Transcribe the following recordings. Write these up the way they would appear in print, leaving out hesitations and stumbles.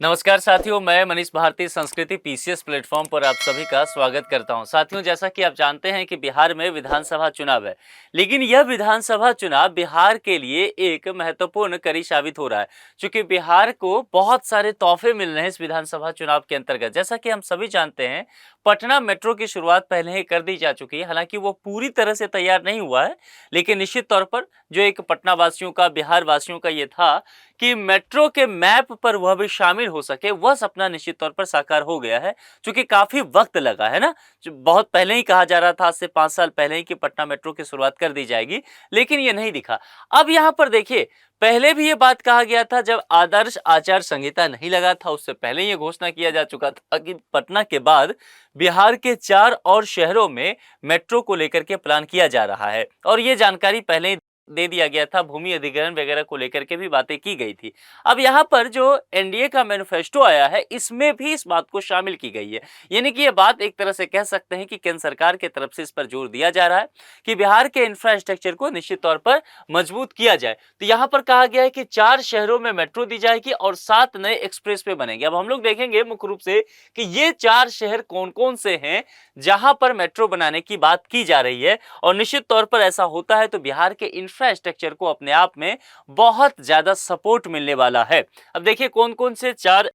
नमस्कार साथियों, मैं मनीष भारती संस्कृति पीसीएस प्लेटफॉर्म पर आप सभी का स्वागत करता हूं। साथियों, जैसा कि आप जानते हैं कि बिहार में विधानसभा चुनाव है, लेकिन यह विधानसभा चुनाव बिहार के लिए एक महत्वपूर्ण कड़ी साबित हो रहा है, क्योंकि बिहार को बहुत सारे तोहफे मिल रहे हैं इस विधानसभा चुनाव के अंतर्गत। जैसा कि हम सभी जानते हैं, पटना मेट्रो की शुरुआत पहले ही कर दी जा चुकी है। हालांकि वो पूरी तरह से तैयार नहीं हुआ है, लेकिन निश्चित तौर पर जो एक पटना वासियों का, बिहार वासियों का ये था कि मेट्रो के मैप पर वह भी शामिल हो सके, वह सपना निश्चित तौर पर साकार हो गया है। क्योंकि काफी वक्त लगा है ना, जो बहुत पहले ही कहा जा रहा था, आज से 5 साल पहले ही कि पटना मेट्रो की शुरुआत कर दी जाएगी, लेकिन ये नहीं दिखा। अब यहाँ पर देखिए, पहले भी ये बात कहा गया था जब आदर्श आचार संहिता नहीं लगा था, उससे पहले ये घोषणा किया जा चुका था कि पटना के बाद बिहार के 4 और शहरों में मेट्रो को लेकर के प्लान किया जा रहा है। और ये जानकारी पहले ही दे दिया गया था, भूमि अधिग्रहण वगैरह को लेकर के भी बातें की गई थी। अब यहाँ पर जो एनडीए का मैनिफेस्टो आया है, इसमें भी इस बात को शामिल की गई है। यानी कि ये बात एक तरह से कह सकते हैं कि केंद्र सरकार की तरफ से इस पर जोर दिया जा रहा है कि बिहार के इंफ्रास्ट्रक्चर को निश्चित तौर पर मजबूत किया जाए। तो यहाँ पर कहा गया है कि 4 शहरों में मेट्रो दी जाएगी और 7 नए एक्सप्रेस वे बनेंगे। अब हम लोग देखेंगे मुख्य रूप से कि ये 4 शहर कौन कौन से हैं जहां पर मेट्रो बनाने की बात की जा रही है। और निश्चित तौर पर ऐसा होता है तो बिहार के इंफ्रास्ट्रक्चर को अपने आप में बहुत ज्यादा सपोर्ट मिलने वाला है। अब देखिए कौन कौन से 4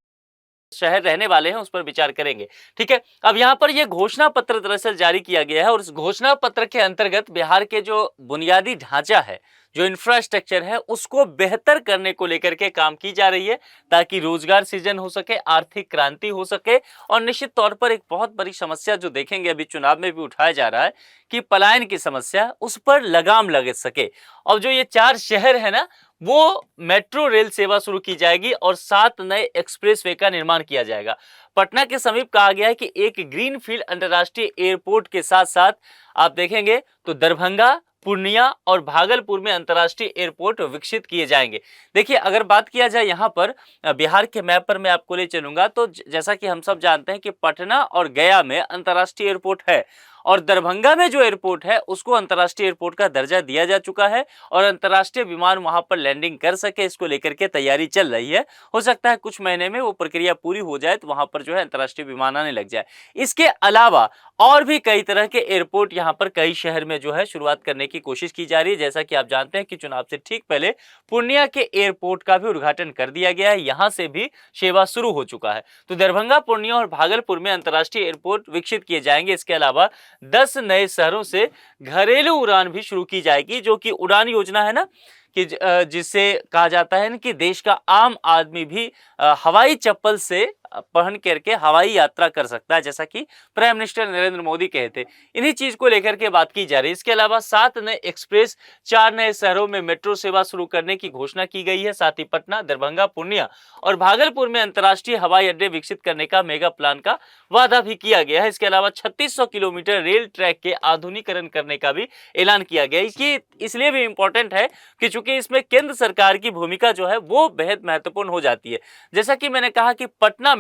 शहर रहने वाले हैं, उस पर विचार करेंगे। ठीक है, अब यहाँ पर यह घोषणा पत्र दरअसल जारी किया गया है और इस घोषणा पत्र के अंतर्गत बिहार के जो बुनियादी ढांचा है, जो इंफ्रास्ट्रक्चर है, उसको बेहतर करने को लेकर के काम की जा रही है, ताकि रोजगार सृजन हो सके, आर्थिक क्रांति हो सके। और निश्चित तौर पर एक बहुत बड़ी समस्या जो देखेंगे अभी चुनाव में भी उठाया जा रहा है कि पलायन की समस्या, उस पर लगाम लग सके। और जो ये 4 शहर है ना, वो मेट्रो रेल सेवा शुरू की जाएगी और 7 नए एक्सप्रेसवे का निर्माण किया जाएगा। पटना के समीप कहा गया है कि एक ग्रीनफील्ड अंतर्राष्ट्रीय एयरपोर्ट के साथ साथ आप देखेंगे तो दरभंगा, पूर्णिया और भागलपुर में अंतर्राष्ट्रीय एयरपोर्ट विकसित किए जाएंगे। देखिए, अगर बात किया जाए यहाँ पर बिहार के मैप पर मैं आपको ले चलूंगा, तो जैसा कि हम सब जानते हैं कि पटना और गया में अंतर्राष्ट्रीय एयरपोर्ट है और दरभंगा में जो एयरपोर्ट है उसको अंतर्राष्ट्रीय एयरपोर्ट का दर्जा दिया जा चुका है और अंतर्राष्ट्रीय विमान वहां पर लैंडिंग कर सके, इसको लेकर के तैयारी चल रही है। हो सकता है कुछ महीने में वो प्रक्रिया पूरी हो जाए तो वहां पर जो है अंतर्राष्ट्रीय विमान आने लग जाए। इसके अलावा और भी कई तरह के एयरपोर्ट यहाँ पर कई शहर में जो है शुरुआत करने की कोशिश की जा रही है। जैसा कि आप जानते हैं कि चुनाव से ठीक पहले पूर्णिया के एयरपोर्ट का भी उद्घाटन कर दिया गया है, यहाँ से भी सेवा शुरू हो चुका है। तो दरभंगा, पूर्णिया और भागलपुर में अंतर्राष्ट्रीय एयरपोर्ट विकसित किए जाएंगे। इसके अलावा 10 नए शहरों से घरेलू उड़ान भी शुरू की जाएगी, जो कि उड़ान योजना है ना, कि जिसे कहा जाता है कि देश का आम आदमी भी हवाई चप्पल से पहन करके हवाई यात्रा कर सकता है, जैसा कि प्राइम मिनिस्टर नरेंद्र मोदी कहे थे। इन्हीं चीज को लेकर के बात की जा रही है। इसके अलावा 7 नए एक्सप्रेस, 4 नए शहरों में मेट्रो सेवा शुरू करने की घोषणा की गई है। साथ ही पटना, दरभंगा, पूर्णिया और भागलपुर में अंतर्राष्ट्रीय हवाई अड्डे विकसित करने का मेगा प्लान का वादा भी किया गया है। इसके अलावा 3600 किलोमीटर रेल ट्रैक के आधुनिकीकरण करने का भी ऐलान किया गया है। ये इसलिए भी इंपॉर्टेंट है कि चूंकि इसमें केंद्र सरकार की भूमिका जो है वो बेहद महत्वपूर्ण हो जाती है। जैसा कि मैंने कहा कि पटना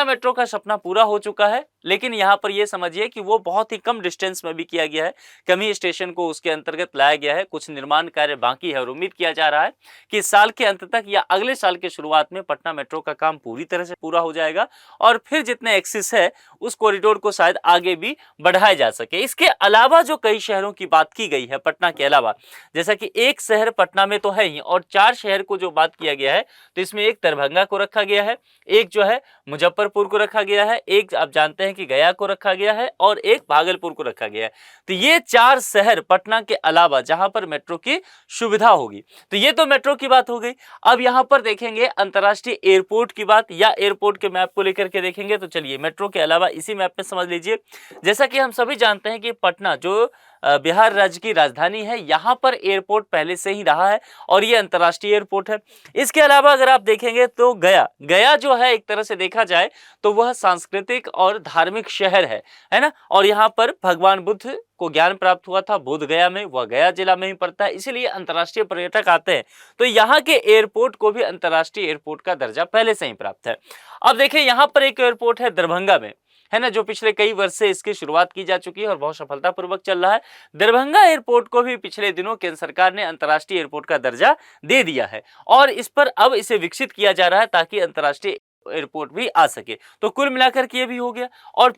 मेट्रो का सपना पूरा हो चुका है, लेकिन यहाँ पर यह समझिए कि वो बहुत ही कम डिस्टेंस में भी किया गया है। कमी स्टेशन को उसके अंतर्गत लाया गया है, कुछ निर्माण कार्य बाकी है और उम्मीद किया जा रहा है कि साल के अंत तक या अगले साल के शुरुआत में पटना मेट्रो का काम पूरी तरह से पूरा हो जाएगा और फिर जितने एक्सिस है उस कॉरिडोर को शायद आगे भी बढ़ाया जा सके। इसके अलावा जो कई शहरों की बात की गई है पटना के अलावा, जैसा कि एक शहर पटना में तो है ही और 4 शहर को जो बात किया गया है, तो इसमें एक दरभंगा को रखा गया है, एक जो है मुजफ्फरपुर को रखा गया है, एक आप जानते हैं कि गया को रखा गया है और एक भागलपुर को रखा गया है। तो ये 4 शहर पटना के अलावा जहां पर मेट्रो की सुविधा होगी। तो ये तो मेट्रो की बात हो गई। अब यहां पर देखेंगे अंतर्राष्ट्रीय एयरपोर्ट की बात या एयरपोर्ट के मैप को लेकर के देखेंगे। तो चलिए मेट्रो के अलावा इसी मैप में समझ लीजिए, जैसा कि हम सभी जानते हैं कि पटना जो बिहार राज्य की राजधानी है, यहाँ पर एयरपोर्ट पहले से ही रहा है और ये अंतर्राष्ट्रीय एयरपोर्ट है। इसके अलावा अगर आप देखेंगे तो गया जो है एक तरह से देखा जाए तो वह सांस्कृतिक और धार्मिक शहर है ना। और यहाँ पर भगवान बुद्ध को ज्ञान प्राप्त हुआ था बोध गया में, वह गया जिला में ही पड़ता है, इसीलिए अंतर्राष्ट्रीय पर्यटक आते हैं। तो यहाँ के एयरपोर्ट को भी अंतर्राष्ट्रीय एयरपोर्ट का दर्जा पहले से ही प्राप्त है। अब देखिए यहाँ पर एक एयरपोर्ट है दरभंगा में, है ना, जो पिछले कई वर्ष से इसकी शुरुआत की जा चुकी है और बहुत सफलतापूर्वक चल रहा है। दरभंगा एयरपोर्ट को भी पिछले दिनों केंद्र सरकार ने अंतर्राष्ट्रीय एयरपोर्ट का दर्जा दे दिया है और इस पर अब इसे विकसित किया जा रहा है ताकि अंतर्राष्ट्रीय एयरपोर्ट भी आ सके। तो कुल मिलाकर के ये भी हो गया। और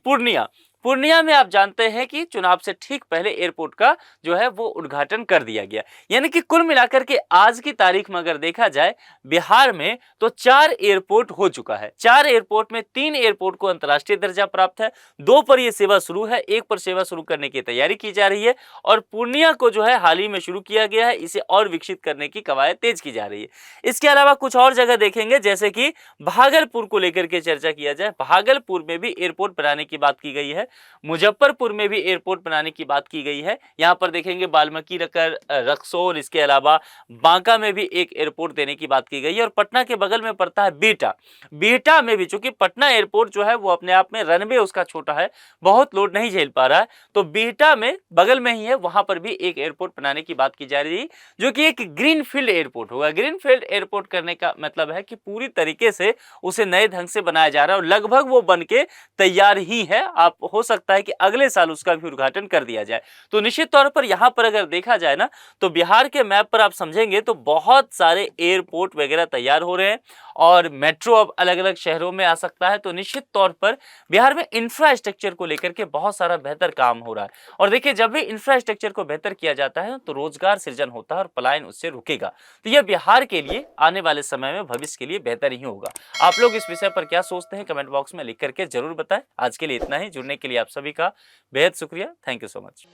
पूर्णिया में आप जानते हैं कि चुनाव से ठीक पहले एयरपोर्ट का जो है वो उद्घाटन कर दिया गया। यानी कि कुल मिलाकर के आज की तारीख में अगर देखा जाए बिहार में तो 4 एयरपोर्ट हो चुका है। 4 एयरपोर्ट में 3 एयरपोर्ट को अंतर्राष्ट्रीय दर्जा प्राप्त है, 2 पर यह सेवा शुरू है, 1 पर सेवा शुरू करने की तैयारी की जा रही है और पूर्णिया को जो है हाल ही में शुरू किया गया है, इसे और विकसित करने की कवायद तेज की जा रही है। इसके अलावा कुछ और जगह देखेंगे, जैसे कि भागलपुर को लेकर के चर्चा किया जाए, भागलपुर में भी एयरपोर्ट बनाने की बात की गई है, मुजफ्फरपुर में भी एयरपोर्ट बनाने की बात की गई है। यहां पर देखेंगे बाल्मीकि नगर, रक्सौल, इसके अलावा बांका में भी एक एयरपोर्ट देने की बात की गई है। और पटना के बगल में पड़ता है बिहटा में भी, चूंकि पटना एयरपोर्ट जो है वो अपने आप में रनवे उसका छोटा है, बहुत लोड नहीं झेल पा रहा है, तो बिहटा में बगल में ही है, वहां पर भी एक एयरपोर्ट बनाने की बात की जा रही है, जो कि एक ग्रीनफील्ड एयरपोर्ट होगा। ग्रीनफील्ड एयरपोर्ट करने का मतलब है कि पूरी तरीके से उसे नए ढंग से बनाया जा रहा है और लगभग वो बन के तैयार ही है। आप हो सकता है कि अगले साल उसका भी उद्घाटन कर दिया जाए। तो निश्चित तौर पर यहां पर अगर देखा जाए ना, तो बिहार के मैप पर आप समझेंगे तो बहुत सारे एयरपोर्ट वगैरह तैयार हो रहे हैं और मेट्रो अब अलग अलग शहरों में आ सकता है। तो निश्चित तौर पर बिहार में इंफ्रास्ट्रक्चर को लेकर के बहुत सारा बेहतर काम हो रहा है। और देखिए, जब भी इंफ्रास्ट्रक्चर को बेहतर किया जाता है तो रोजगार सृजन होता है और पलायन उससे रुकेगा। तो यह बिहार के लिए आने वाले समय में भविष्य के लिए बेहतर ही होगा। आप लोग इस विषय पर क्या सोचते हैं, कमेंट बॉक्स में लिख करके जरूर बताएं। आज के लिए इतना ही। जुड़ने के लिए आप सभी का बेहद शुक्रिया। Thank you so much.